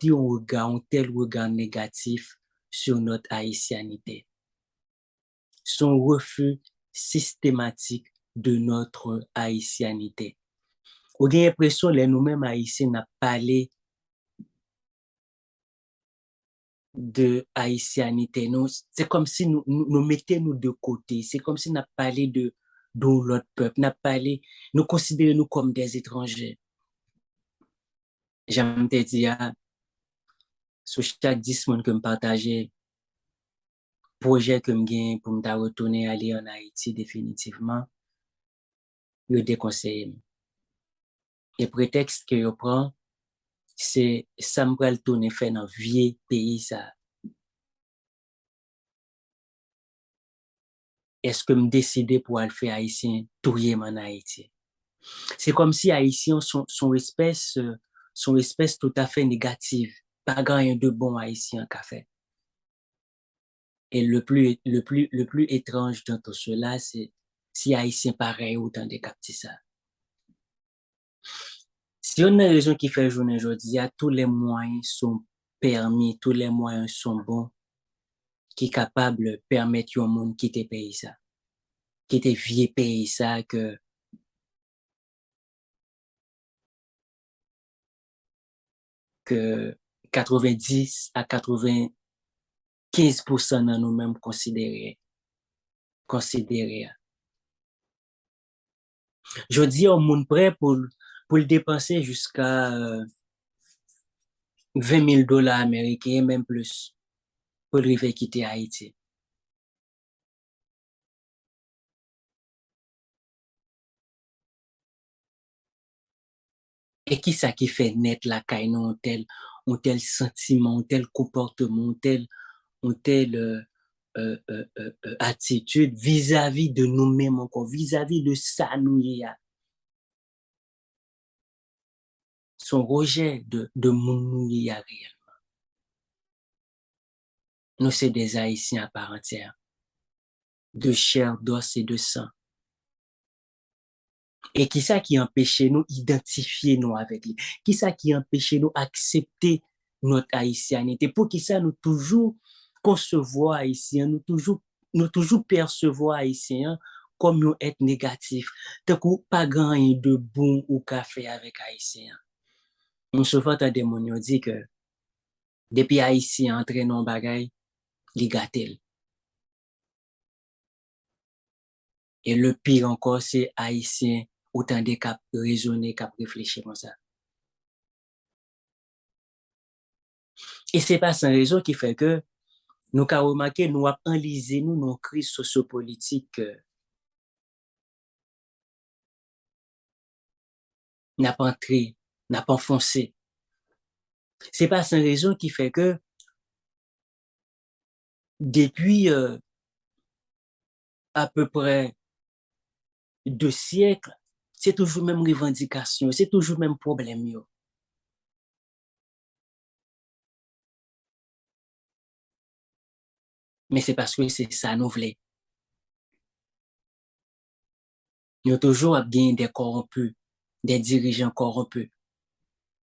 jeter un tel regard négatif sur notre haïtianité. Son refus systématique de notre haïtianité. On a l'impression que nous-mêmes haïtiens n'a parlé de haïtianité. C'est comme si nous mettions de côté. C'est comme si nous parlé de l'autre peuple. Nous considérons nous comme des étrangers. J'aime te dire, sur chaque 10 monde que je partageais, projet que je gagne pour me retourner aller en Haïti définitivement, je déconseille. Et prétexte que je prends, c'est ça me le tourner fait dans vieux pays ça. Est-ce que me décider pour aller faire haïtien touyer en Haïti? C'est comme si haïtiens sont espèce tout à fait négative, pas grand de bon haïtien qu'a fait. Et le plus étrange dans tout cela, c'est si haïtien pareil autant de capter ça. Si on a raison qui fait journée aujourd'hui, tous les moyens sont permis, tous les moyens sont bons, qui est capable de permettre au monde quitter pays ça, quitter vieux pays ça que 90 à 95% dans nous-mêmes considérer. Je dis au monde prêt pour le dépenser jusqu'à $20,000 américains, même plus, pour arriver quitter Haïti. Et qui ça qui fait naître la caille, un tel sentiment, un tel comportement, un tel attitude vis-à-vis de nous-mêmes encore, vis-à-vis de ça nous y a. Son rejet de mon y a réellement. Nous, c'est des Haïtiens à part entière, de chair, d'os et de sang. Et qui ça qui empêchait nous identifier nous avec lui? Qui ça qui empêchait nous accepter notre haïtianité? Pour qui ça nous toujours concevoir haïtien, nous toujours percevoir haïtien comme nous être négatif. Tant qu'on pas grand de bon ou café avec haïtien. On se fait à des gens dit que depuis haïtien entre dans bagay, li gâtel. Et le pire encore, c'est haïtien autant de cap raisonner, cap réfléchir comme ça. Et c'est pas sans raison qui fait que nous avons remarqué, nous avons enlisé nous nos crises sociopolitiques n'a pas entré, n'a pas enfoncé. C'est pas sans raison qui fait que depuis à peu près 2 siècles, c'est toujours même revendication, c'est toujours même problème yo. Mais c'est parce que c'est ça nous voulons. Nous toujours bien des corrompus, des dirigeants corrompus.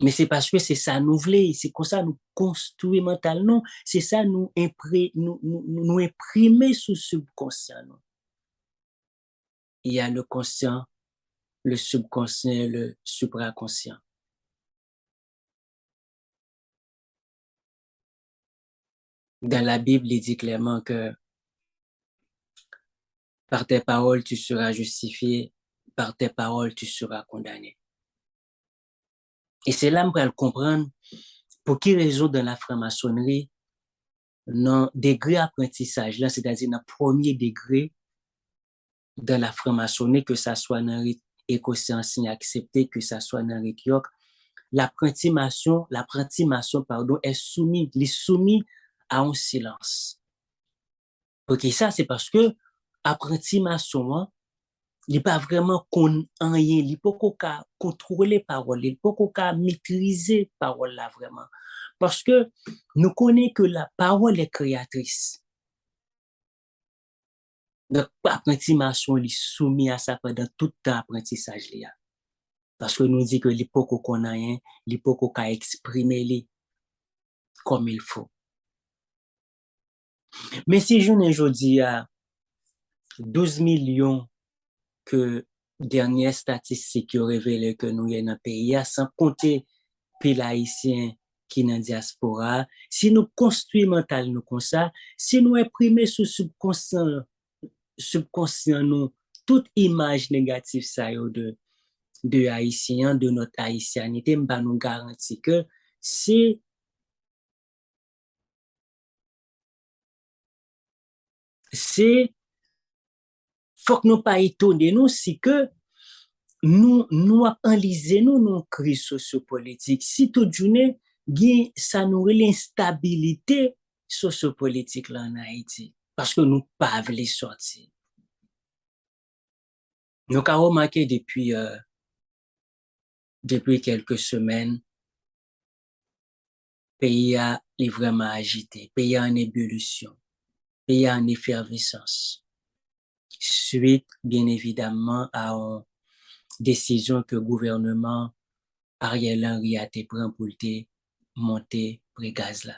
Mais c'est parce que c'est ça nous voulons, c'est comme ça nous construire mentalement, c'est ça nous imprimer sous subconscient. Il y a le conscient, le subconscient, le supraconscient. Dans la Bible, il dit clairement que par tes paroles, tu seras justifié, par tes paroles, tu seras condamné. Et c'est là que je comprendre pour quelle raison dans la franc-maçonnerie, dans le degré apprentissage, là, c'est-à-dire dans le premier degré dans la franc-maçonnerie, que ça soit dans le rite écossais ancien accepté, que ça soit dans le rite York, l'apprenti-maçon, est soumis à un silence. Ok, ça c'est parce que apprenti-maçon, il n'est pas vraiment rien, il n'est pas contrôler parole, il n'est pas maîtriser parole là vraiment. Parce que nous connaissons que la parole est créatrice. Donc, apprenti-maçon, il est soumis à ça pendant tout l'apprentissage. Parce que nous dit que il n'est pas qu'on a rien, il n'est pas qu'on exprimer. comme il faut. Mais si je ne dis à 12 millions que dernière statistique qui révélé que nous y dans le pays, sans compter les haïtiens qui dans la diaspora, si nous construisons mental nous comme ça, si nous imprimons sur subconscient nous toute image négative ça de haïtiens, de notre haïtianité, m'ba nous garantit que c'est faut que nous pas étonner nous si que nous enlisé nous crise sociopolitique si toute journée ça nous l'instabilité sociopolitique là en Haïti parce que nous pas voulons sortir. Nous avons remarqué depuis quelques semaines pays est vraiment agité, pays en ébullition, pays en effervescence. Suite bien évidemment à une décision que le gouvernement Ariel Henry a été pris pour te monter prix gaz là.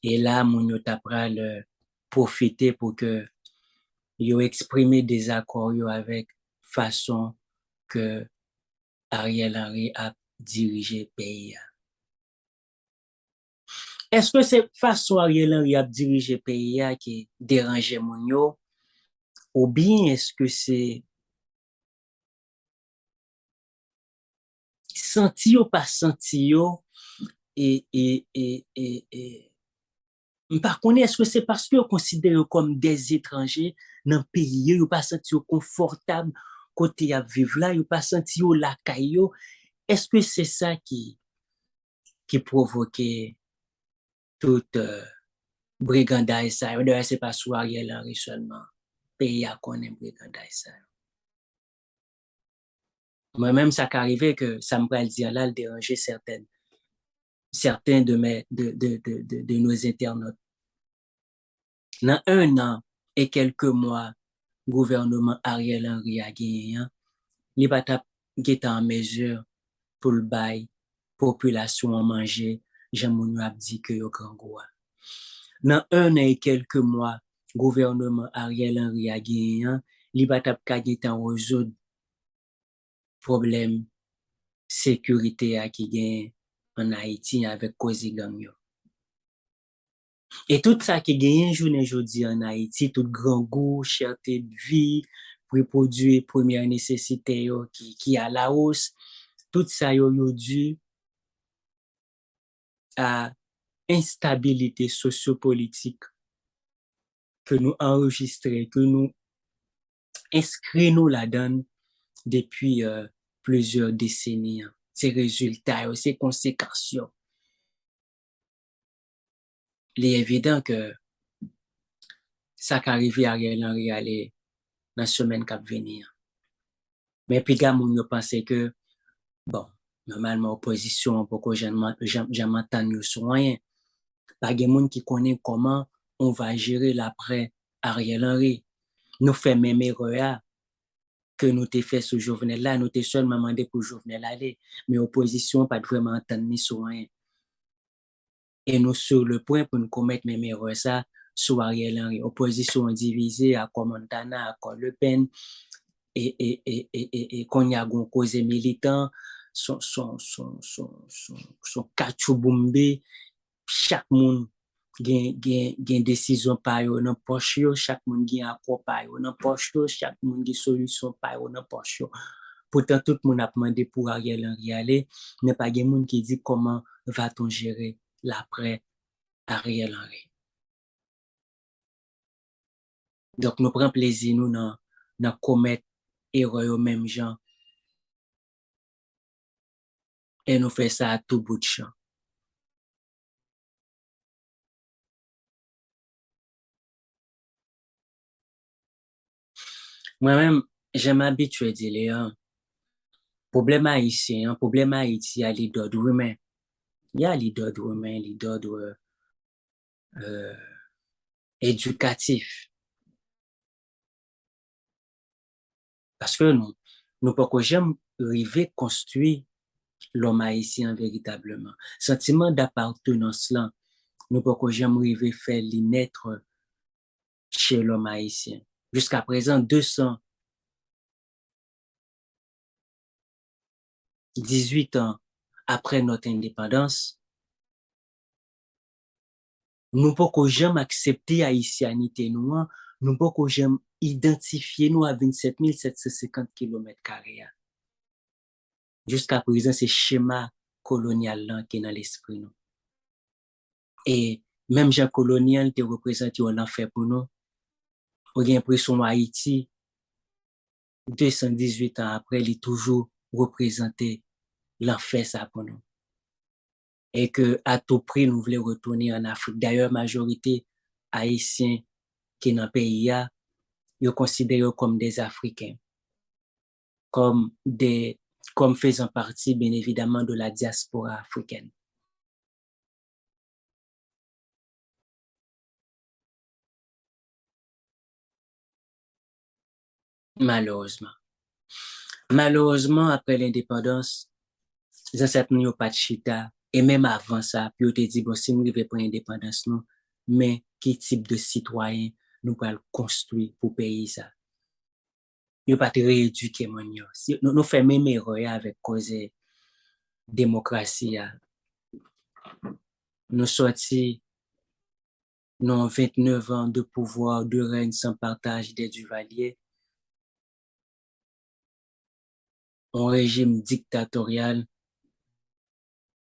Et là, mon yo t'a le profiter pour que yo exprimer des accords yo avec façon que Ariel Henry a dirigé pays. Est-ce que c'est façon Ariel Henry a dirigé pays qui dérangeait mon yo ou bien est-ce que c'est senti ou pas senti yo et par contre, est-ce que c'est parce que vous considérez comme des étrangers dans le pays, vous pas senti confortable côté à vivre là, vous pas senti la caillou? Est-ce que c'est ça qui provoquait toute brigandage ça? D'ailleurs, c'est pas sous Ariel Henry seulement. Pays a connaît brigandage ça. Moi-même, ça qu'arrivait que ça me pourrait dire là, le déranger certains de nos internautes. Dans un an et quelques mois, gouvernement Ariel Henry a gagné, il va être en mesure pour le bail, population en manger, j'aime a dit que yo grand goût. Dans un an et quelques mois, gouvernement Ariel Henry a gagné, il va être en résoudre problème sécurité à qui gagne en Haïti avec cause gang yo. Et tout ça qui gagne journée aujourd'hui en Haïti, tout grand goût, cherté de vie, pour produire première nécessité qui à la hausse, tout ça yo dû à instabilité sociopolitique que nous enregistrons, que nous inscrivons là-dedans depuis plusieurs décennies. Ces résultats, ces conséquences. Il est évident que ça qui arrive à Ariel Henry aller dans la semaine qui va venir. Mais puis, gars, on pense que, bon, normalement, opposition, pourquoi j'aime entendre sur rien. Pas de monde qui connaît comment on va gérer l'après Ariel Henry. Nous faisons même erreur que nous t'ai fait ce Jovenel là, nous t'ai seulement demandé pour Jovenel aller, mais opposition pas vraiment entendre sur rien. Et nous sur le point pour nous commettre même erreur ça sur Ariel Henry. Opposition divisée à Montana, à Le Pen, et qu'on y a une cause militant, son kachouboumbe, chaque monde gen décision pa yo nan poche yo, chaque monde gen accord pa yo nan poche yo, chaque monde gen solution pa yo nan poche yo. Pourtant, tout le monde a demandé pour Ariel Henry aller, mais pas gen monde qui dit comment va-t-on gérer l'après Ariel Henry. Donc, nous prenons plaisir, nous, dans commettre erreur au même genre. Et nous faisons ça à tout bout de champ. Moi-même, je m'habitue à dire, problème haïtien, problème Haïti, il y a les d'ordre humain. Il y a les d'ordre humain, les d'ordre euh, éducatif. Parce que nous pas que j'aime arriver construire l'homme haïtien véritablement. Sentiment d'appartenance là, nous pas que jamais arriver faire les naître chez l'homme haïtien. Jusqu'à présent, 218 ans après notre indépendance, nous pas que jamais accepter haïtianité nous, nous pas que jamais identifier nous à 27 750 km². Jusqu'à présent, c'est schéma colonial là qui est dans l'esprit nous. Et même Jean colonial te représente l'enfer pour nous. On a l'impression Haïti, 218 ans après, il est toujours représenté l'enfer ça pour nous. Et que à tout prix, nous voulons retourner en Afrique. D'ailleurs, majorité haïtiens qui sont dans le pays, ils considérés comme des Africains, comme faisant partie, bien évidemment, de la diaspora africaine. Malheureusement. Malheureusement, après l'indépendance, les ancêtres n'ont pas de chita. Et même avant ça, puis on te dit, bon, si nous ne pas l'indépendance, non, mais quel type de citoyen nous allons construire pour payer ça? Nous pas te rééduquer, mon yo. Nous faisons même erreur avec cause démocratie. Nous sortis, nous 29 ans de pouvoir, de règne sans partage des Duvalier. Un régime dictatorial.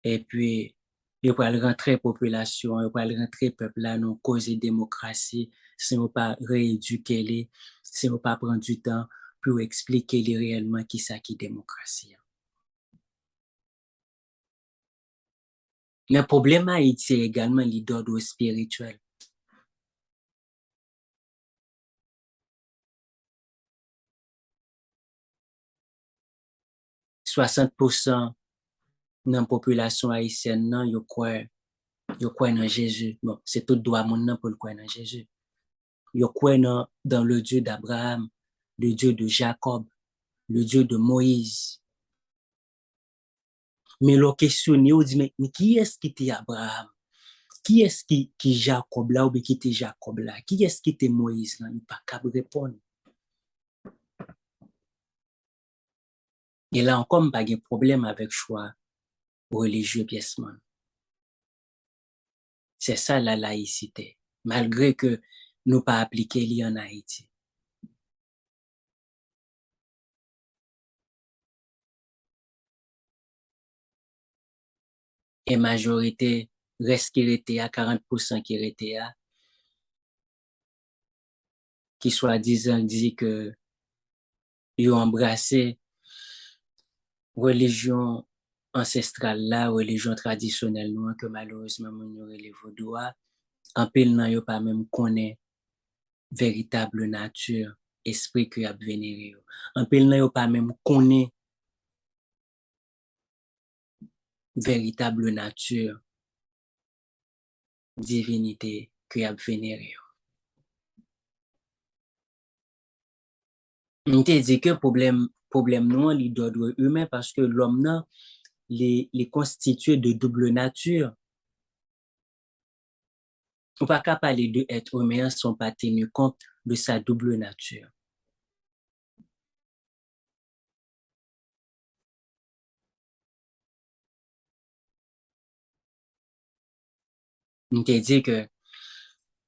Et puis, il va rentrer population, il va rentrer peuple là, nous causer démocratie, si on pas rééduquer les, si on pas prendre du temps pour expliquer les réellement qui ça qui démocratie. Mais le problème Haïti est également l'ordre spirituel. « 60% de la population haïtienne, non, yo croit dans Jésus. Bon, c'est tout droit monde pour le croire dans Jésus. Yo croit dans le Dieu d'Abraham, le Dieu de Jacob, le Dieu de Moïse. Mais la question, on dit, mais qui est-ce qui était Abraham? Qui est-ce qui Jacob là, ou bien qui était Jacob là? Qui est-ce qui était Moïse là? Il n'y a pas qu'à répondre. Et là encore, pas de problème avec choix religieux piècement. C'est ça la laïcité, malgré que nous pas appliqué li en Haïti. Et majorité reste qui était à 40% qui était à, qui soi-disant dit que ils ont embrassé religion ancestrale là, religion traditionnelle nous, que malheureusement nous relève doigt. En pile nan yo pas même connaît véritable nature, esprit que a vénéré. En pile nan yo pas même connaît véritable nature, divinité que a vénéré. On te dit que problème non li d'ordre humain parce que l'homme nan les constitué de double nature. On pas qu'à parler de être humain sans pas tenir compte de sa double nature. On te dit que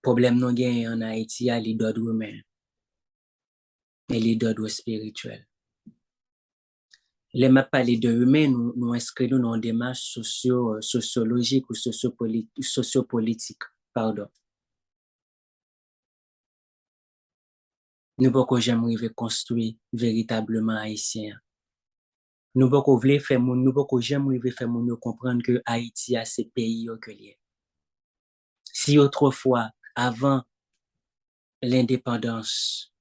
problème non gain en Haïti a les d'ordre humain et les d'ordre spirituel. Les m'a parlé de humain, nous inscrivons dans une démarche sociologique ou sociopolitique, pardon. Nous pas que j'aimerais construire véritablement haïtien. Nous pas que voulons faire nous pas que j'aimerais faire nous comprendre que Haïti a ses pays que lié. Si autrefois, avant l'indépendance,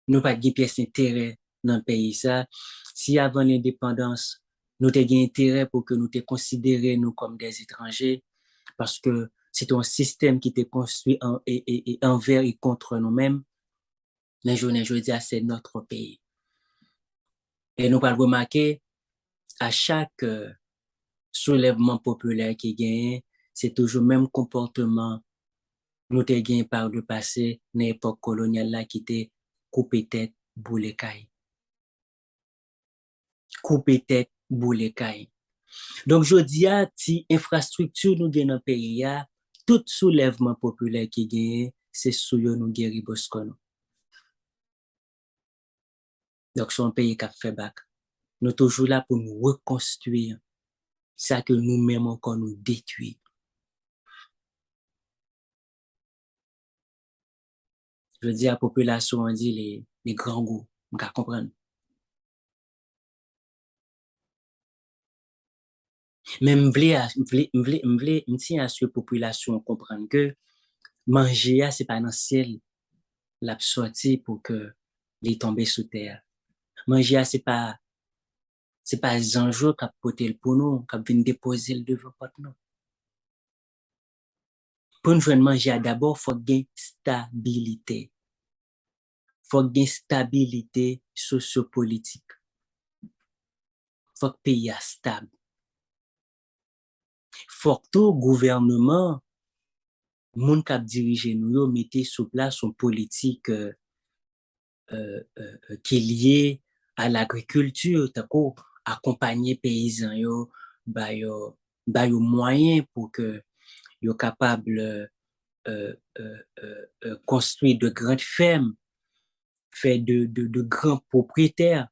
nous pas de pièce intérêt dans le pays ça, si avant l'indépendance, nous avons intérêt pour que nous te considérions nous comme des étrangers, parce que c'est un système qui était construit envers et contre nous-mêmes, les journées, je dis, c'est notre pays. Et nous pas remarquer, à chaque soulèvement populaire qui gagne, c'est toujours le même comportement nous te gagné par le passé, dans l'époque coloniale là, qui était coupé tête, boule caille. Coupé tête, boule caille. Donc, je dis à ti infrastructure nous gagne dans le pays, tout soulèvement populaire qui gagne, c'est sous yo nous guéri Boscono. Donc, c'est un pays qui a fait bac. Nous toujours là pour nous reconstruire ça que nous-mêmes encore nous détruit. Je dis à la population, on dit les grands goûts, on va comprendre. Mais je tiens à ce que la population comprenne que manger, c'est pas dans le ciel, la sortie pour que les tomber sous terre. Manger, c'est pas un jour qui a porté pour nous, qui vient déposer le devant porte nous. Pour nous joindre manger, d'abord, faut gagner stabilité. Faut gagner stabilité sociopolitique. Faut que le pays soit stable. Faut que tout gouvernement, moun k'ap dirige nous yo, mette sous place une politique qui est liée à l'agriculture, tako accompagner paysans yo, ba yo moyen pour que yo capable construire de grandes fermes, faire de grands propriétaires.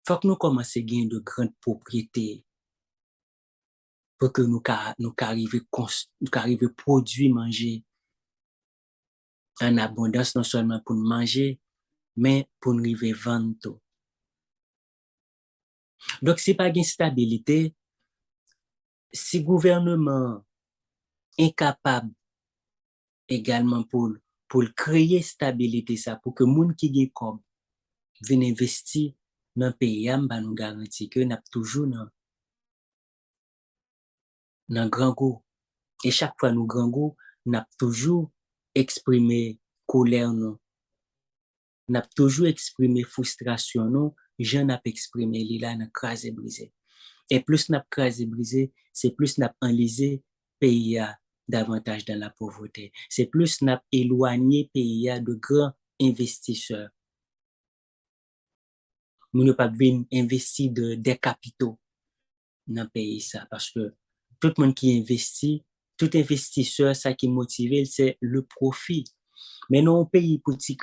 Faut que nous commençons à gagner de grandes propriétés pour que nous arrivions à produire, manger en abondance, non seulement pour nous manger, mais pour nous arriver à vendre tout. Donc, si pas une stabilité, si le gouvernement est incapable également pour créer stabilité, ça, pour que les gens qui ont comme viennent investir dans le pays, bah, nous garantit que nous avons toujours dans grand goût. Et chaque fois, nous grand goût, nous avons toujours exprimé colère, nous avons toujours exprimé frustration, nous, j'en ai exprimé, là, dans crasé brisé. Et plus nous avons crasé brisé, c'est plus nous avons enlisé pays davantage dans la pauvreté. C'est plus nous avons éloigné pays de grands investisseurs. Nous ne pas bien investir des capitaux dans le pays ça parce que tout le monde qui investit, tout investisseur, ça qui motive, c'est le profit. Mais non, pays petit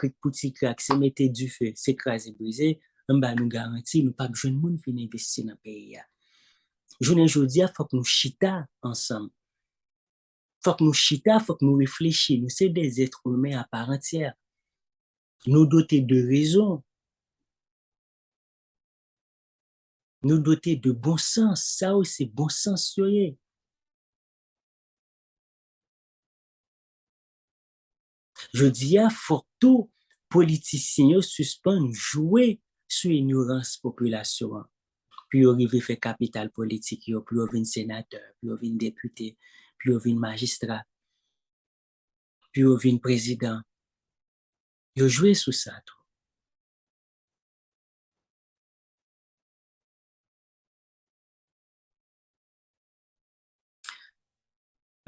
crack, c'est mettre du feu, c'est craser briser, on va nous garantir, nous pas besoin de monde qui investir dans le pays. Journée aujourd'hui, il faut que nous chita ensemble. Faut que nous réfléchissions. Nous sommes des êtres humains à part entière. Nous doter de raison. Nous doter de bon sens. Ça aussi, bon sens. Je dis, il faut que tous les politiciens suspendent jouer sur l'ignorance population. Puis ils arrivent à faire capital politique, puis ils deviennent sénateur, puis ils deviennent député, puis ils deviennent magistrat, puis ils deviennent président. Ils jouent sur ça. Tout.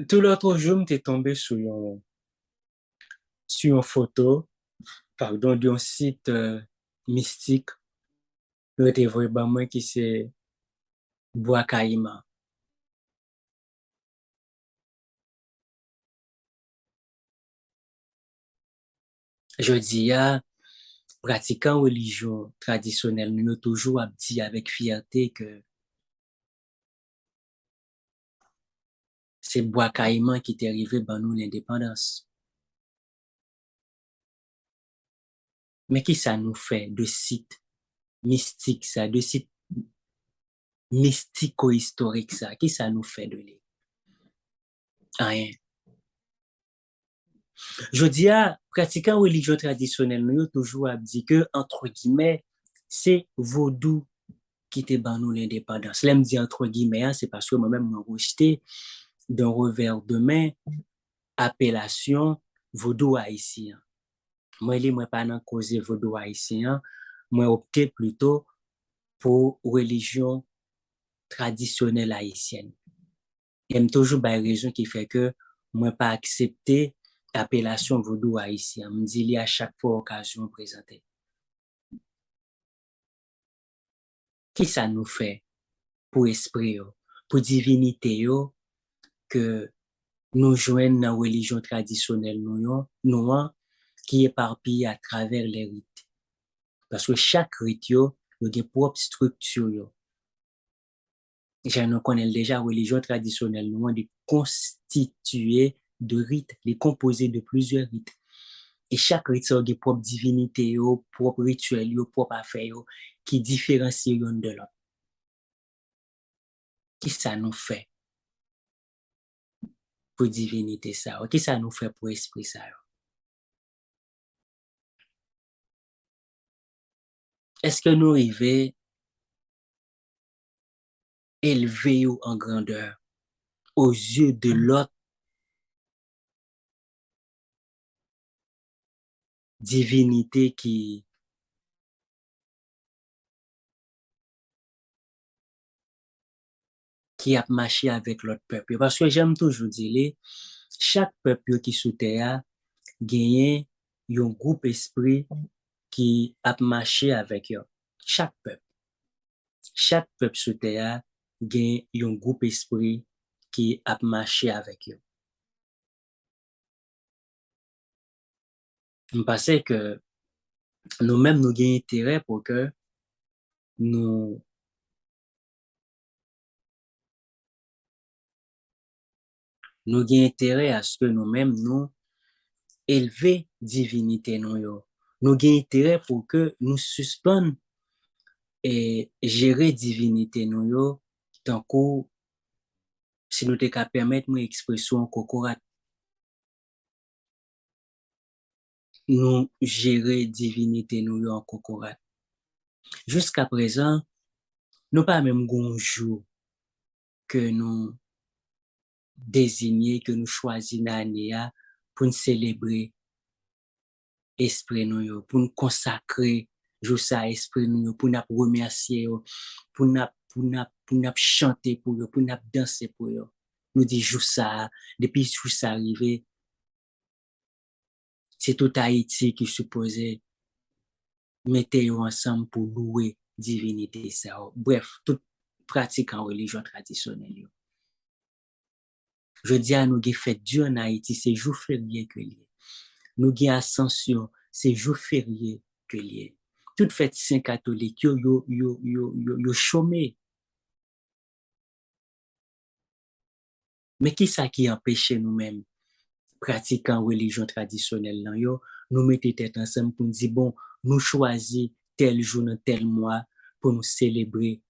Tout l'autre jour, j'étais tombé sur une photo, pardon, d'un site mystique. J'étais vraiment qui c'est Bois Caïman. Je dis, pratiquant religion traditionnelle, nous avons toujours dit avec fierté que c'est Bois Caïman qui est arrivé dans nous l'indépendance. Mais qui ça nous fait de site mystique, ça, de site mystico-historique, ça? Qui ça nous fait de lui? Rien. Je dis à pratiquant religion traditionnelle, nous avons toujours dit que, entre guillemets, c'est vaudou qui était ban nous l'indépendance. Là, me dit entre guillemets, c'est parce que moi-même, j'ai rejeté d'un revers de main appellation vaudou haïtien. Moi, je ne pas dans cause vaudou haïtien moi opté plutôt pour religion traditionnelle haïtienne. Il y a toujours des raisons qui fait que moi pas accepter l'appellation vaudou haïtien. Me dit à chaque fois occasion présentée. Qui ça nous fait pour esprit yo, pour divinité yo que nous joignent dans la religion traditionnelle nous qui éparpille à travers les rites. Parce que chaque rite yo a des propres structures yo. Je nous connais déjà religion traditionnelle nous est constituée de rites, les composés de plusieurs rites. Et chaque rite a des propres divinités yo, propres rituels yo, propres affaires yo, qui différencient l'un de l'autre. Qui ça nous fait pour divinité ça? Qui ça nous fait pour esprit ça? Est-ce que nous arrivons élever en grandeur aux yeux de l'autre divinité qui a marché avec l'autre peuple? Parce que j'aime toujours dire, chaque peuple qui sous terre gagne un groupe esprit qui a marché avec eux. Chaque peuple. Chaque peuple sous terre gagne un groupe esprit qui a marché avec eux. Je pense que nous-mêmes, nous gagnons intérêt pour que nous, nous gagnons intérêt à ce que nous-mêmes, nous élever divinité nous yo. Nous gagnons intérêt pour que nous suspendons et gérer divinité nous yo, tant que si nous te qu'à permettre une expression cocorate, nous gérer divinité nous yo en cocorate. Jusqu'à présent, nous pas même un jour que nous désigner, que nous choisissons l'année pour nous célébrer esprit nous yo, pour nous consacrer jour ça esprit nous yo, pour nous remercier yo, pour nous chanter pour yo, pour nous danser pour yo. Nous dit jour ça, depuis jour ça arrivé, c'est tout Haïti qui supposait mettre yo ensemble pour louer divinité ça. Bref, toute pratique en religion traditionnelle yo. Je dis à nous qui fait Dieu en Haïti, c'est jour férié que lié. Nous qui ascension, c'est jour férié que lié. Toute fête saint catholique, yo chômé. Mais qui ça qui empêche nous-mêmes, pratiquant religion traditionnelle, là, nous mettons tête ensemble pour nous dire, bon, nous choisissons tel jour dans tel mois pour nous célébrer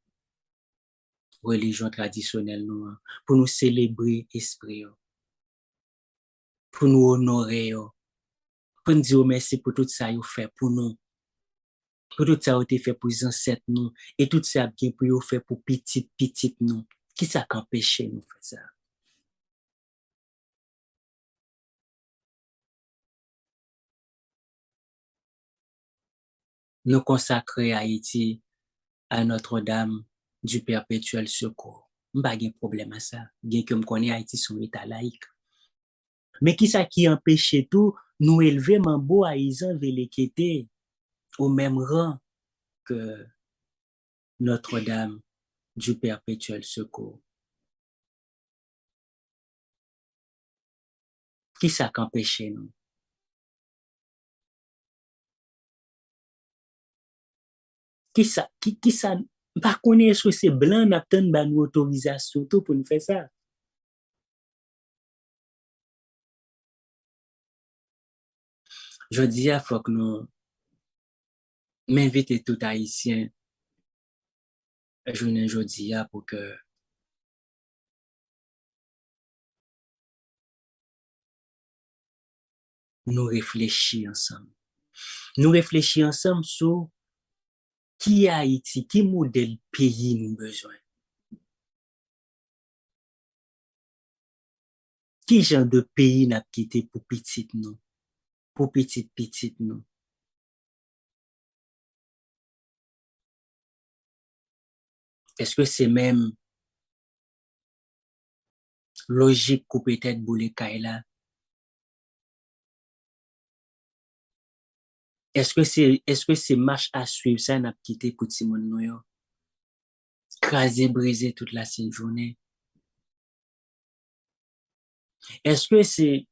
religion traditionnelle, nous, pour nous célébrer esprit, pour nous honorer, pour nous dire merci pour tout ça, vous fait pour nous. Pour tout ça a été fait pour les ancêtres nous, et tout ça a bien pour vous faire pour petit nous. Qui ça qu'empêche nous faire ça? Nous consacrer Haïti à Notre-Dame du perpétuel secours. Pas de problème à ça. Bien que me connais Haïti son état laïque. Mais qui ça qui empêche tout, nous élever Mambo Haïtien Vélékété au même rang que Notre-Dame du perpétuel secours. Qui ça qu'empêche nous? Qui ça, pas connaître ce que c'est blanc, n'a pas une autorisation tout pour nous faire ça. Je dis, il faut que nous m'inviter tout haïtien, je dis, pour que nous réfléchissions ensemble. Nous réfléchissons ensemble sur qui est Haïti, qui modèle pays nous besoin. Qui genre de pays n'a quitté pour petit nous, pour petit nous. Est-ce que c'est même logique ou peut-être boule là? Est-ce que c'est marche à suivre ça n'a quitté pour Timon Noyo? Craser, briser toute la journée. Est-ce que c'est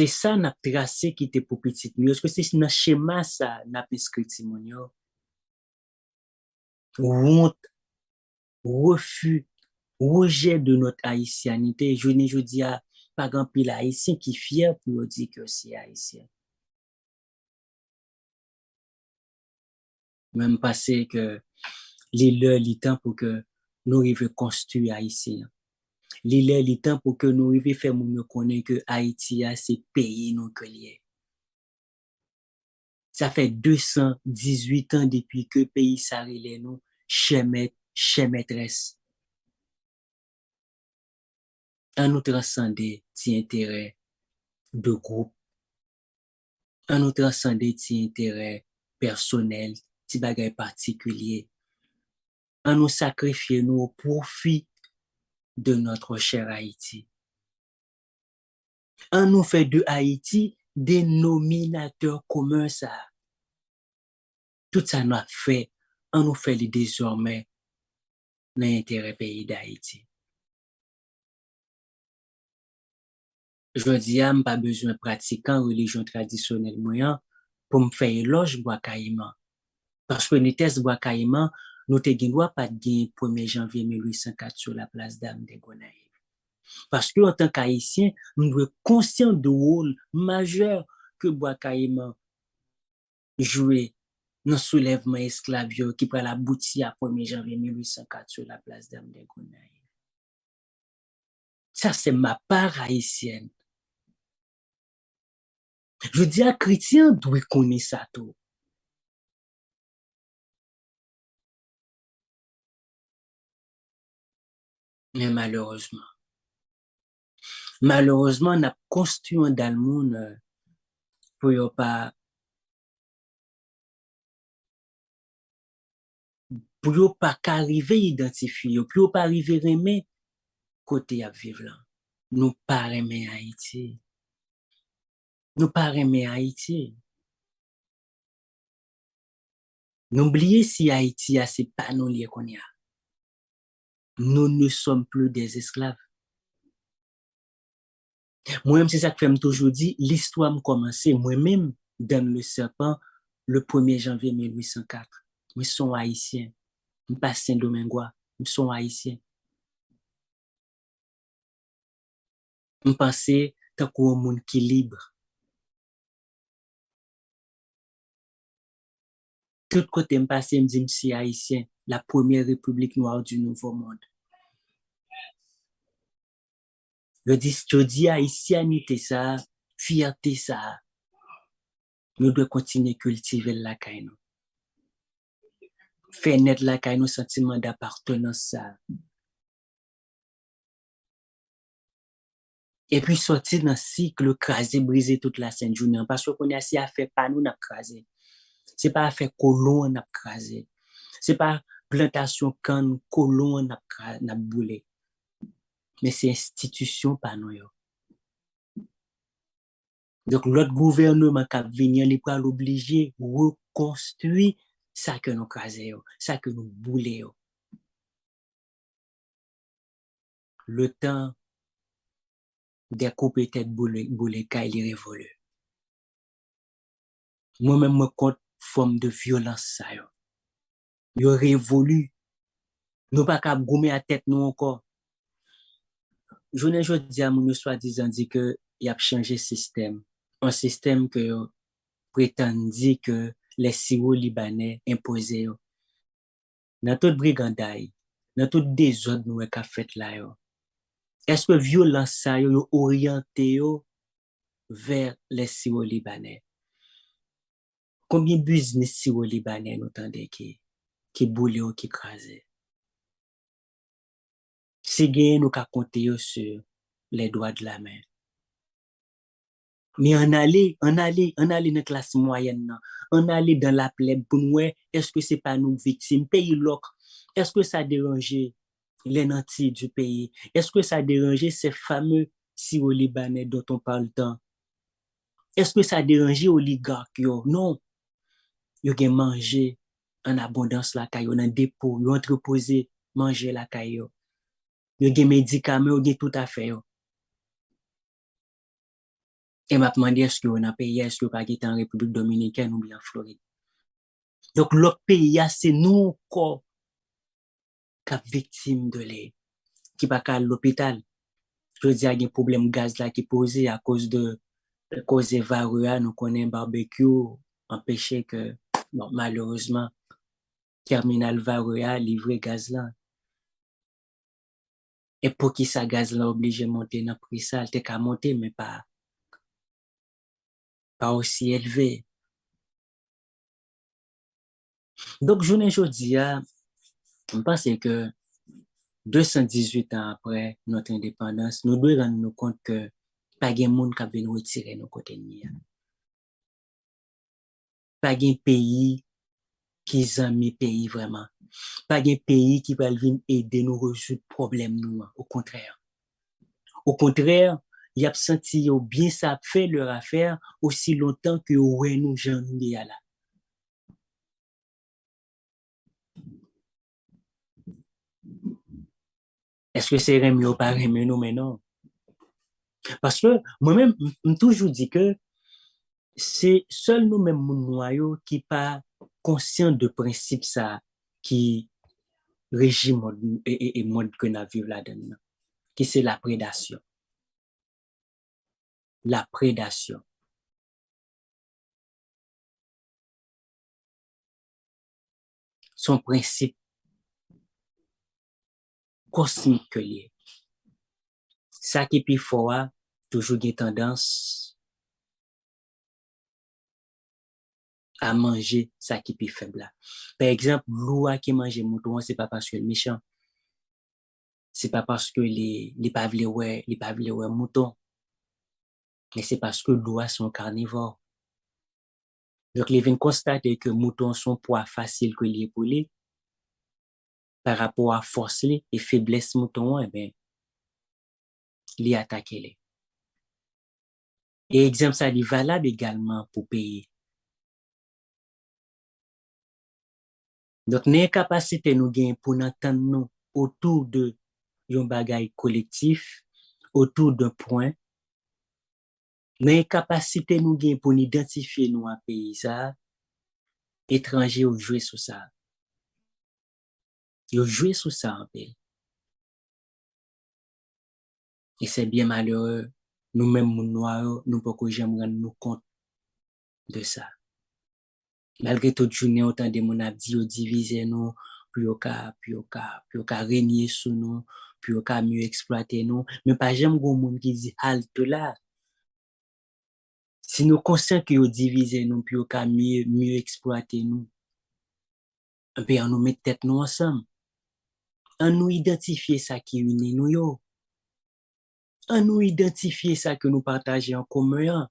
ça n'a tracé qui était pour petit nous? Est-ce que c'est dans schéma ça n'a prescrit Timon yo? Honte, refus, rejet de notre haïtianité. Je dis à pas grand pile haïtien qui est fier pour dire que c'est haïtien. Même passer que les temps pour que nous arrivions à construire haïtien. Les temps pour que nous arrivions à faire nous connaître que Haïti a c'est pays non que lié. Ça fait 218 ans depuis que pays s'arrête nous, chez maîtresse. En nous transcender ti intérêt de groupe, en nous transcender ti intérêt personnel, ti bagay particulier, en nous sacrifier nous au profit de notre cher Haïti. En nous fait de Haïti dénominateur commun ça. Tout ça nous a fait, en nous fait désormais dans l'intérêt pays d'Haïti. Je dis, je n'ai pas besoin de pratiquer en religion traditionnelle moyen pour me faire éloge bois caïman. Parce que Nites bois caïman, nous te droit pas de 1er janvier 1804 sur la place d'Armes de Gonaïves. Parce que en tant qu'haïtien, nous sommes conscients du rôle majeur que bois caïman jouait dans le soulèvement esclavio qui prend la boutique à 1er janvier 1804 sur la place d'Armes de Gonaïves. Ça, c'est ma part haïtienne. Je dis à chrétien doit connaître ça tout. Mais malheureusement, on a construit dans le monde pour pas qu'arriver à identifier, pour pas arriver à aimer côté à vivre là. Nous pas aimer Haïti. Nous pas aimer Haïti. N'oubliez si Haïti a c'est pas nous liés qu'on y a. Nous ne sommes plus des esclaves. Moi-même, c'est ça que je toujours dit, l'histoire m'a commencé, moi-même, dans le serpent, le 1er janvier 1804. Nous sommes haïtiens. Nous pas Saint-Domingois. Nous sommes haïtiens. Nous pensons tant qu'on un monde qui est libre. Tout côté me passe, me dit, je haïtien, la première république noire du Nouveau Monde. Je dis haïtianité ça, fierté ça. Nous devons continuer à cultiver la caille. Faire naître la caille, nos sentiments d'appartenance ça. Et puis sortir dans le cycle, craser, briser toute la scène journée. Parce qu'on est assis à faire pas nous, n'a craser. C'est pas à faire colon, n'a craser. C'est pas plantation can, colon, n'a boulé. Mais c'est institution pas nous. Donc, l'autre gouvernement qui vient, il peut l'obliger à reconstruire ça que nous crasons, ça que nous boulons. Le temps des coupes tête boulé, il est révolu. Moi-même, je compte forme de violence ça. Il est révolu. Nous pas qu'à gommer à tête nous encore. Je ne dis à mon soi-disant dit que il a changé système. Un système que prétendit que les Syro-Libanais imposaient. Dans toute brigandaille, dans tout désordre nous qu'a fait là. Est-ce que violence ça yo orienté vers les Syro-Libanais? Combien de business Syro-Libanais nous tendez qui boulent qui crasent? Si gain nous qu'a compter sur les doigts de la main. Mais on allait dans la classe moyenne, on allait dans la plèbe pour nous, est-ce que c'est pas nous victimes? Pays loc, est-ce que ça dérangeait les nantis du pays? Est-ce que ça dérangeait ces fameux Syro-Libanais dont on parle tant? Est-ce que ça dérangeait oligarques? Non, ils ont mangé en abondance la caillou, dans dépôt, ils ont entreposé manger la caillou. Ils ont médicaments, ils ont tout à fait. Et m'a demandé est-ce qu'on a payé, est-ce qu'on a été en République Dominicaine ou bien en Floride. Donc, l'autre pays, c'est nous encore qui sommes victimes de l'aide, qui pas qu'à l'hôpital. Je veux dire, il y a un problème gaz là qui est posé à cause des varroa, nous connaissons barbecue, empêcher que, bon, malheureusement, terminal varroa livrer gaz là. Et pour qui ça gaz là obligé de monter dans le prix ça, t'es qu'à monter, mais pas aussi élevé. Donc, je ne dis, je pense que 218 ans après notre indépendance, nous devons rendre nous compte que pas de monde qui vient retirer nos côtés de pas de pays qui aime pays vraiment. Pas de pays qui va venir aider nous résoudre problème nous. Au contraire. Au contraire, il y a senti bien ça fait leur affaire aussi longtemps que ouais nous j'en là. Est-ce que c'est remis ou pas remis nous, mais non. Parce que moi-même, je toujours dit que c'est seul nous-mêmes, mon noyau, qui pas conscient de principe ça, qui régime et mode que nous vivons là-dedans, qui c'est la prédation. La prédation. Son principe cosmique que lié. Ça qui est plus fort, toujours une tendance à manger ça qui est plus faible. Par exemple, l'oie qui mange mouton, c'est pas parce que le méchant. C'est pas parce que les pas ouais mouton. Mais c'est parce que l'oie sont carnivores. Donc, les vins constater que moutons sont poids facile que les pour les, par rapport à force et faiblesse mouton, eh ben, les attaquer les. Et exemple, ça est valable également pour payer. Donc, nous capacité nous gain pour n'entendre nous autour de un bagage collectif, autour d'un point. Nous capacité nous gain pour identifier nous un pays ça, étranger ou jouer sur ça. Ils jouent sur ça en pays. Et c'est bien malheureux. Nous-mêmes, nous noirs, nous ne pouvons jamais rendre nous compte de ça. Malgré toute journée, autant de mon a dit, diviser nous, puis au cas régner sur nous, puis au cas mieux exploiter nous. Mais pas jamais grand monde qui dit halte là. Si nous conscients que diviser nous, puis au cas mieux exploiter nous, ben on nous met tête nous ensemble. On nous identifier ça qui unit nous yo. On nous identifier ça que nous partageons en commun.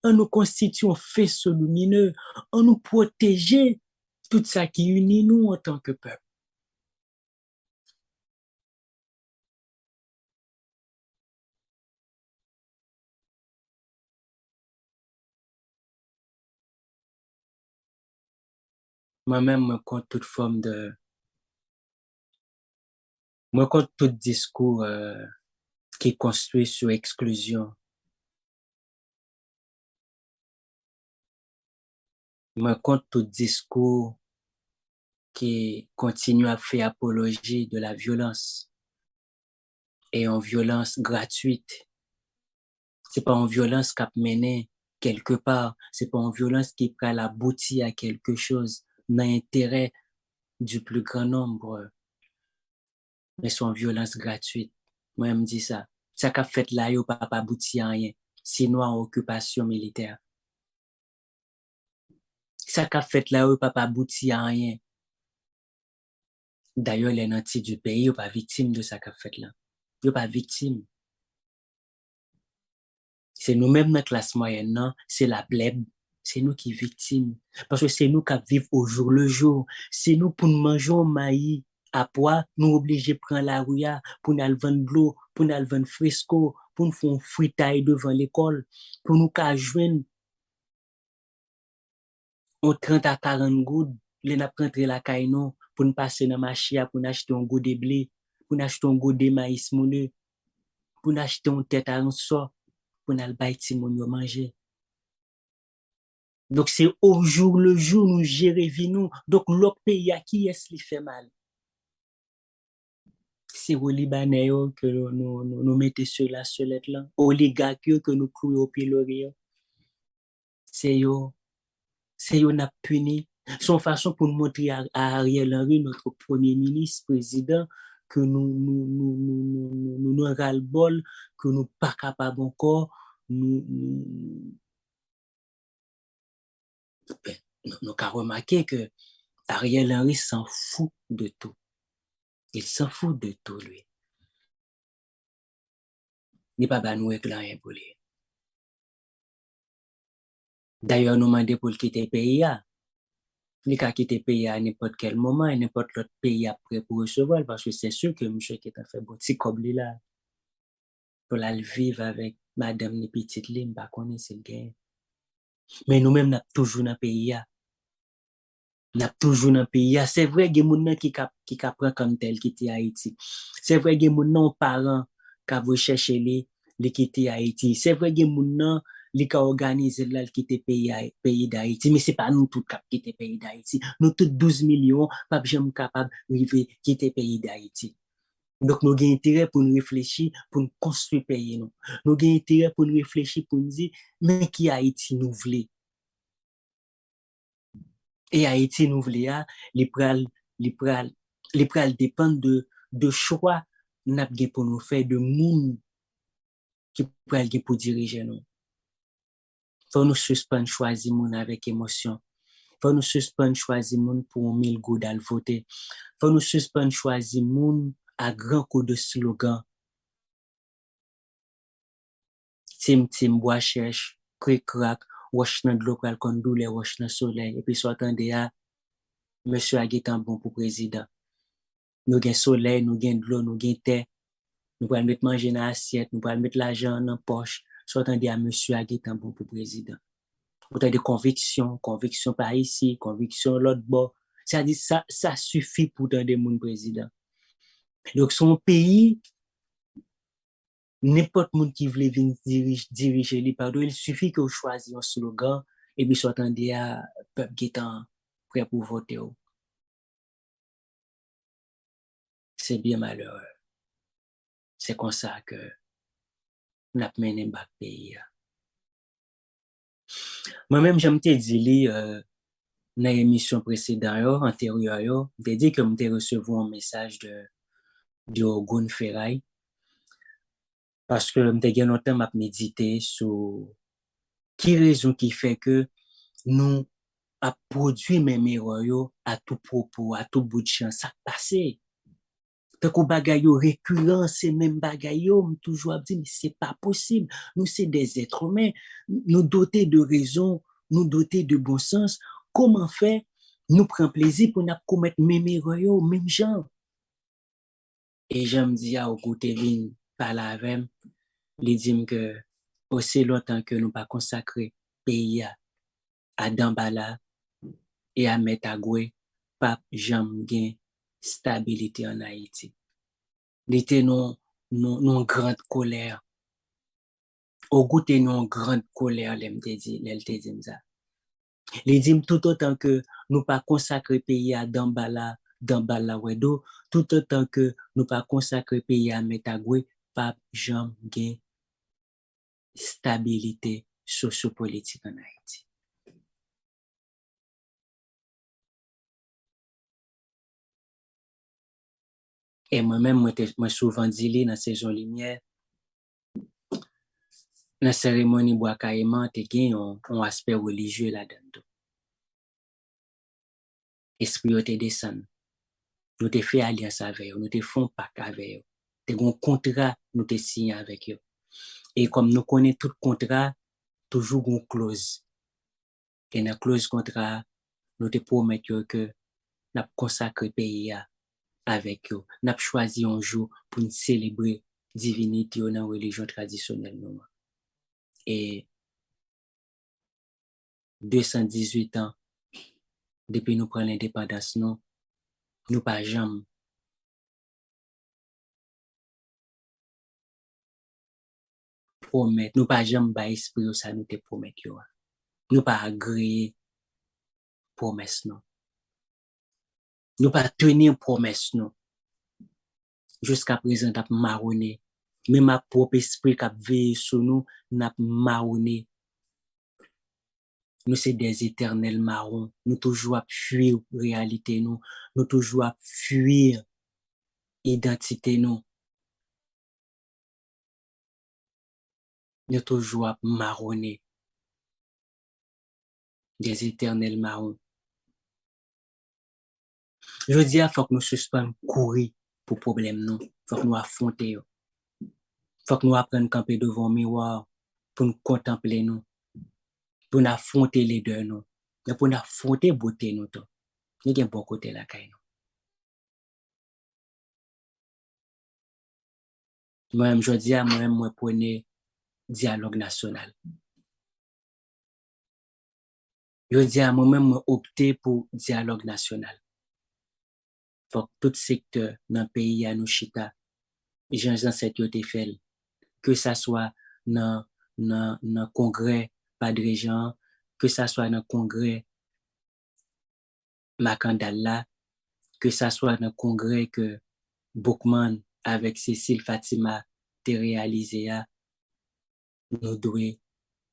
On nous constitue un faisceau lumineux. On nous protéger tout ça qui unit nous en tant que peuple. Moi-même, moi contre tout discours qui est construit sur exclusion. Moi contre tout discours qui continue à faire apologie de la violence et en violence gratuite. C'est pas en violence qu'a mené quelque part. C'est pas en violence qui peut aboutir à quelque chose dans l'intérêt du plus grand nombre, mais c'est en violence gratuite. Moi, je me dis ça. Ça qu'a fait là, il pas abouti à rien. Sinon, en occupation militaire. Ça qu'a fait là, il pas abouti à rien. D'ailleurs, les nantis du pays, ils pas victimes de ça qu'a fait là. Ils pas victimes. C'est nous-mêmes, la classe moyenne, non? C'est la plèbe. C'est nous qui victimes. Parce que c'est nous qui vivons au jour le jour. C'est nous pour nous manger au maïs à poids, nous obligés de prendre la rue pour nous aller vendre de l'eau, pour nous aller vendre fresco, pour nous faire un fritaille devant l'école, pour nous qu'à joindre au 30 à 40 gouttes, les n'a rentrer la caille non, pour nous passer dans ma chia, pour nous acheter un goût de blé, pour nous acheter un goût de maïs moulu, pour nous acheter une tête à un sort, pour nous aller bailler ti moun yo manger. Donc, c'est au jour le jour nous gérer vie nous. Donc, l'autre pays à qui est-ce qui fait mal? C'est aux Libanais que nous mettons sur la solette là. Aux oligarques que nous courons au pilori. C'est eux n'a puni. Son façon pour nous montrer à Ariel Henry, notre premier ministre, président, que nous ras-le-bol, que nous pas capables encore, nous avons remarqué que Ariel Henry s'en fout de tout. Il s'en fout de tout, lui. Il n'est pas banoué que rien pour lui. D'ailleurs, nous demandons pour quitter le pays. Il a quitté le pays à n'importe quel moment, et n'importe l'autre pays après pour recevoir, parce que c'est sûr que monsieur qui a fait bon petit comme lui là, pour aller vivre avec madame ni petite ligne, pas connaître c'est le gain. Mais nous-mêmes, nous toujours dans le pays. Nous toujours dans le pays. C'est vrai qu'il y a des gens qui prennent comme tel qui était Haïti. C'est vrai qu'il y a des parents qui vont chercher les quitter Haïti. C'est vrai qu'il y a des gens qui ont organisé là qui quitter pays d'Haïti. Mais c'est pas nous tous qui quitter pays d'Haïti. Nous tous 12 millions, pas jamais capables de quitter pays d'Haïti. Donc, nous avons intérêt pour nous réfléchir, pour nous construire le pays. Nous avons intérêt pour nous réfléchir, pour nous dire, mais qui Haïti nous voulons? Et Haïti nous voulons, les pral dépendent de choix n'a pour nous faire, de monde qui pral pour diriger nous. Faut nous suspendre choisir monde avec émotion. Faut nous suspendre choisir monde pour 1000 goûts d'aller voter. Faut nous suspendre choisir monde à grand coup de slogan. Tim tim bois cherche, cric crac, wash nan de l'eau pral kon doule, wash nan soleil. Et puis soit attendez à monsieur a été bon pour président. Nous avons soleil, nous avons de l'eau, nous avons terre. Nous pouvons mettre manger dans l'assiette, nous pouvons mettre l'argent dans la poche. Soit attendez à monsieur a été bon pour président. Autant de conviction par ici, conviction l'autre bord. C'est-à-dire ça suffit pour donner mon président. Donc son pays, n'importe monde qui veut venir diriger les pardon, il suffit que vous choisissez un slogan et puis soit attendez à peuple qui est prêt pour voter. C'est bien malheureux. C'est comme ça que nous avons mené le pays. Moi-même, j'aime te dire, dans l'émission précédente, antérieure, j'ai dit que je recevu un message de Ogun Ferraille parce que je longtemps m'a médité sur qui raison qui fait que nous a produit mes erreurs à tout propos, à tout bout de champ, ça passé. Tant qu'on bagaille récurrent, c'est même bagaille, toujours dit, mais c'est pas possible. Nous, c'est des êtres humains. Nous dotés de raison, nous dotés de bon sens. Comment faire? Nous prendre plaisir pour nous commettre même erreur, même genre. Et j'aime dire au côté vin, par la même, les dit que aussi longtemps que nous pas consacré pays à Dambala et à Metagoué, pas jamais gain stabilité en Haïti. L'été non grande colère. Au goût non grande colère, l'aime te dit ça. Les dit tout autant que nous pas consacrer pays à Dambala Wedo, tout autant que nous pas consacrer pays à Metagoué, pas jamais gain stabilité sociopolitique en Haïti. Et moi-même, moi souvent dit dans saison lumière, dans la cérémonie bois caïman, te gen un aspect religieux là-dedans. Esprit te descend. Nous te fait alliance avec eux, nous te font pacte avec eux. Te gon contrat, nous te signé avec eux. Et comme nous connaissons tout contrat, toujours une clause. Et dans la clause contrat, nous te promettons que nous consacré le pays avec eux. Nous avons choisi un jour pour nous célébrer la divinité dans la religion traditionnelle. Et 218 ans, depuis nous prenons l'indépendance, nous pas jamais promettre, nous pas jamais bas esprit ça nous te promettre. Nous pas agréer promesse non. Nous pas tenir promesse non. Jusqu'à présent, nous marronné. Même ma propre esprit qui a veillé sur nous, n'a marronné. Nous sommes des éternels marrons. Nous toujours à fuir réalité nous. Nous toujours à fuir identité nous. Nous toujours à marronner. Des éternels marrons. Je dis, il faut que nous suspendions courir pour problème non. Il faut que nous affrontions. Il faut que nous apprenions à camper devant le miroir pour nous contempler nous. Pour nous affronter les deux nous. Et pour nous affronter beauté nous. Il y a un bon côté là, nous. Moi-même, je dis à moi-même, moi, prenez dialogue national. Je dis à moi-même, moi, opter pour dialogue national. Faut que tout secteur dans le pays à nous chita, gens ancêtres te fait, que ça soit dans le congrès Padre Jean, que ça soit dans le congrès Macandala, que ça soit dans le congrès que Boukman avec Cécile Fatima te réalisé, nous devons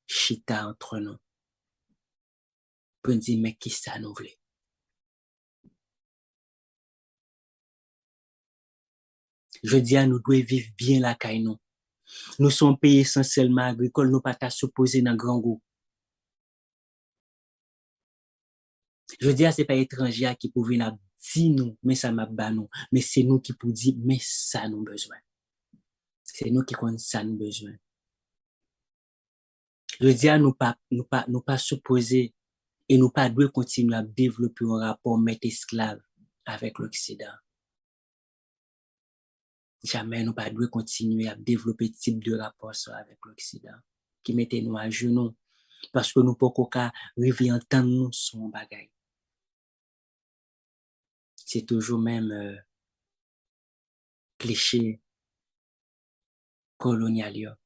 chita entre nous. Pour dire, mais qui ça nous voulait? Je dis à nous devons vivre bien la caille nous. Nous sommes pays essentiellement agricoles, nous pas supposés dans grand goût. Je dis à c'est pas étranger qui pour venir dire nous, mais ça m'a pas nous, mais c'est nous qui pour dire, mais ça nous besoin. C'est nous qui connaissons ça nous besoin. Je dis à nous pas supposés et nous pas devons continuer à développer un rapport maître esclave avec l'Occident. Jamais nous pas devons continuer à développer ce type de rapport avec l'Occident qui mettait nous à genoux parce que nous ne pouvons pas arriver à entendre nous son bagage. C'est toujours même cliché colonial.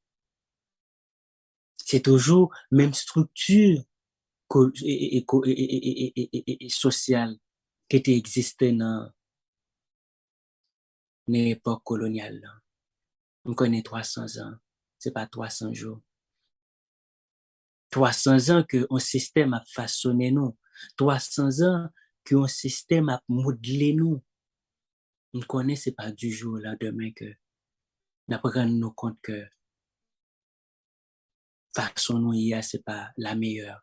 C'est toujours même structure sociale qui était existée dans l'époque coloniale. On connaît 300 ans, c'est pas 300 jours. 300 ans que un système a façonné nous. 300 ans que un système a modelé nous. On connaît c'est pas du jour au lendemain que nous prenons compte que façon nous y a c'est pas la meilleure.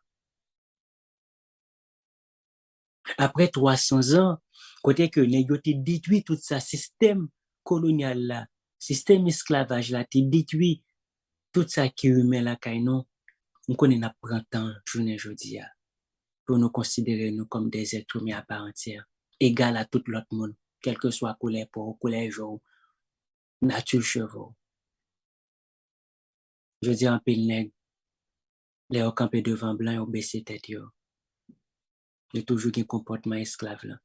Après 300 ans, côté que nous avons détruit tout ça système colonial là, système esclavage là, t'es détruit tout ça qui humain là nous, on connaît n'a prend temps journée aujourd'hui pour nous considérer nous comme des êtres humains à part entière, égal à tout l'autre monde, quel que soit couleur peau, couleur jaune, nature chevaux. Je dis en pile nègre, les ont campé devant blanc et ont baissé tête yo. Il y a toujours un comportement esclave là.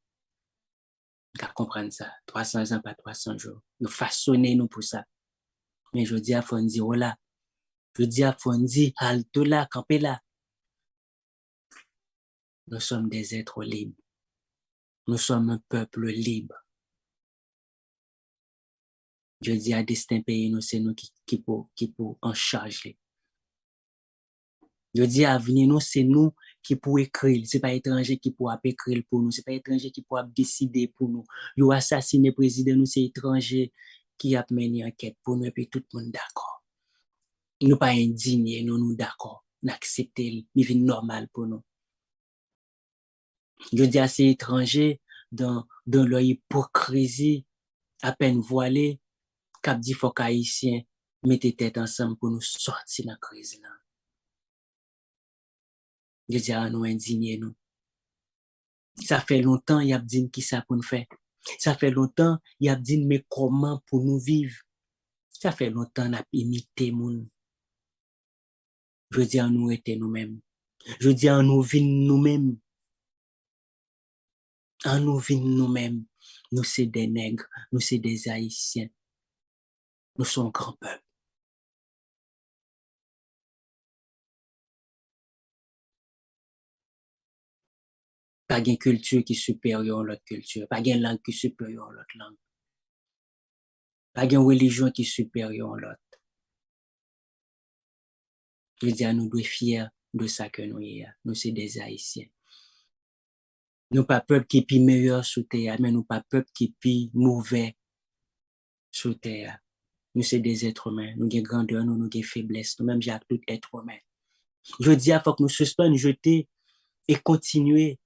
Qu'à comprendre ça, 300 ans, pas 300 jours. Nous façonnons nous pour ça. Mais je dis à Fondi, voilà. Je dis à Fondi, halte là, campez là. Nous sommes des êtres libres. Nous sommes un peuple libre. Je dis à destin pays, nous, c'est nous qui pour en charger. Je dis à venir, nous, c'est nous qui pour écrire. C'est pas étranger qui pour écrire pour nous. C'est pas étranger qui pour décider pour nous. Yo assassiné président, nous, c'est étranger qui a mené enquête pour nous et puis tout le monde d'accord. Nous pas indignés, nous d'accord. Nous accepter, mais c'est normal pour nous. Je dis à ces étrangers dans leur hypocrisie à peine voilée, cap dit faut haïtien mettez tête ensemble pour nous sortir de la crise là. Je dis à nous indigner nous. Ça fait longtemps, il y a dit qui ça pour nous faire. Ça fait longtemps, il y a dit mais comment pour nous vivre. Ça fait longtemps, on a imité moun. Je dis à nous être nous-mêmes. Je dis à nous vivre nous-mêmes. En nous vivre nous-mêmes. Nous c'est des nègres, nous c'est des haïtiens. Nous sommes grand peuple. Pas une culture qui est supérieure à l'autre culture. Pas une langue qui est supérieure à l'autre langue. Pas une religion qui est supérieure à l'autre. Je dis à nous de fiers de ça que nous y a. Nous c'est des haïtiens. Nous pas peuple qui est plus meilleur sous terre, mais nous pas peuple qui est plus mauvais sous terre. Nous c'est des êtres humains. Nous avons grandeur, nous avons faiblesse. Nous-mêmes, j'ai tout être humain. Je dis à faut que nous suspendions, jeter et continuer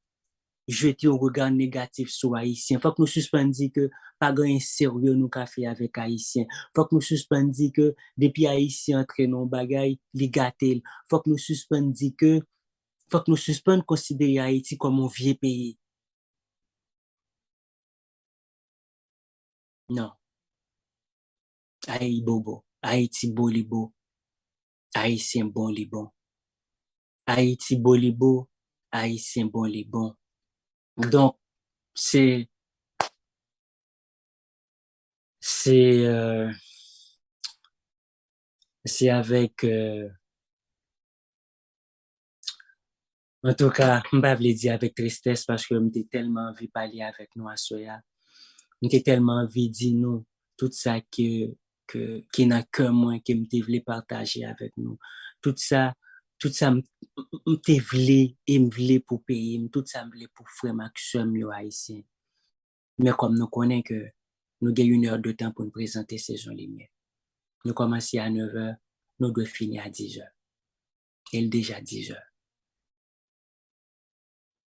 jeter un regard négatif sur Haïtien. Faut que nous suspendions que pas grand sérieux nous qu'a fait avec Haïtien. Faut que nous suspendions que depuis Haïtien entre nos bagailles, les gâtés. Faut que nous suspendions que faut que nous suspendions considérer Haïti comme un vieux pays. Non. Haïti bobo, Haïti bolibo, Haïtien bon li bon. Haïti bolibo, Haïtien bon li bon. Donc c'est c'est euh, c'est avec en tout cas, je ne vais pas dire avec tristesse parce que j'ai tellement envie de parler avec nous à Soya. J'ai tellement envie de dire nous tout ça qui n'a que moi, que je voulais partager avec nous. Tout ça, je voulais et me voulais pour payer, tout ça, je voulais pour frère Maxime haïtien. Mais comme nous connaissons que nous avons 1 heure de temps pour nous présenter Saison Lumière. Nous commençons à 9 heures, nous devons finir à 10 heures. Il est déjà 10 heures.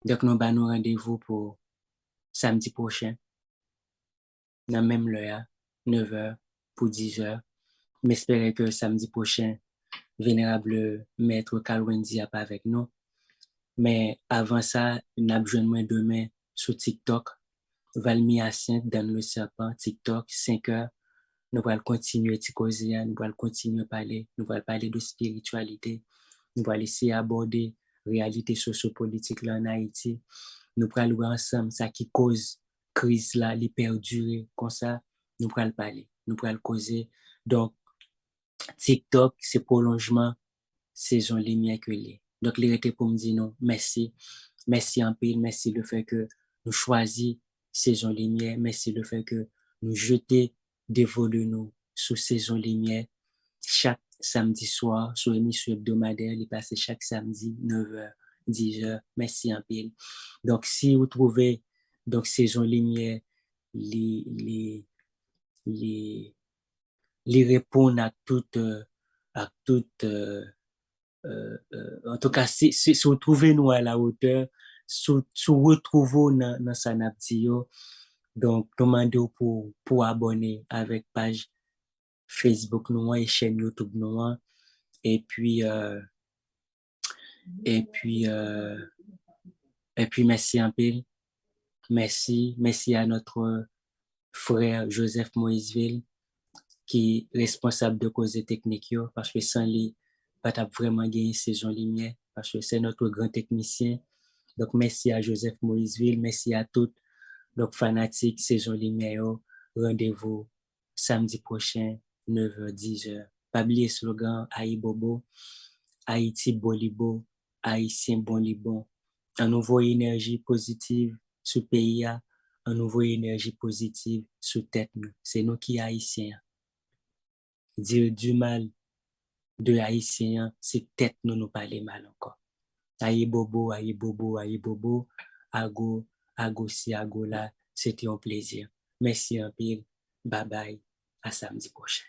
Donc, nous avons rendez-vous pour samedi prochain, dans la même heure, 9 heures pour 10 heures. J'espère que samedi prochain, Vénérable Maître Kalwendi n'est pas avec nous. Mais avant ça, nous avons besoin demain sur TikTok, Valmy Hyacinthe dans le serpent, TikTok, 5 heures. Nous allons continuer à causer, nous allons continuer à parler, nous allons parler de spiritualité, nous allons essayer d'aborder la réalité sociopolitique là en Haïti. Nous allons voir ensemble ça qui cause crise là, les perdurer comme ça, nous allons parler, nous allons causer. Donc, TikTok, c'est prolongement Saison Lumière que les. Donc, il était pour me dire non, merci. Merci en pile, merci le fait que nous choisissons Saison Lumière, merci le fait que nous jetons des volets nous sous Saison Lumière chaque samedi soir sur l'émission hebdomadaire, il passe chaque samedi 9h, 10h. Merci en pile. Donc, si vous trouvez donc Saison Lumière, les répondent à toutes en tout cas, si vous trouvez nous à la hauteur, si vous retrouvez dans sa naptio, donc, demandez pour abonner avec page Facebook nous et chaîne YouTube nous. Et puis, et puis, merci en pile. Merci à notre frère Joseph Moïseville, qui est responsable de cause technique, parce que sans lui, pas vraiment gagné Saison Lumière, parce que c'est notre grand technicien. Donc, merci à Joseph Moïseville, merci à tous, donc, fanatiques Saison Lumière. Rendez-vous samedi prochain, 9h, 10h. Pas oublier slogan Haïti Bobo, Haïti Bolibo, Haïtien Bon Libon. Un nouveau énergie positive sous pays, un nouveau énergie positive sous tête nous. C'est nous qui Haïtiens. Dire du mal de Haïtiens, c'est tête nous parler mal encore. Haïti Bobo, Haïti Bobo, Haïti Bobo, Ago, Ago si, Ago là, c'était un plaisir. Merci un pile. Bye bye. À samedi prochain.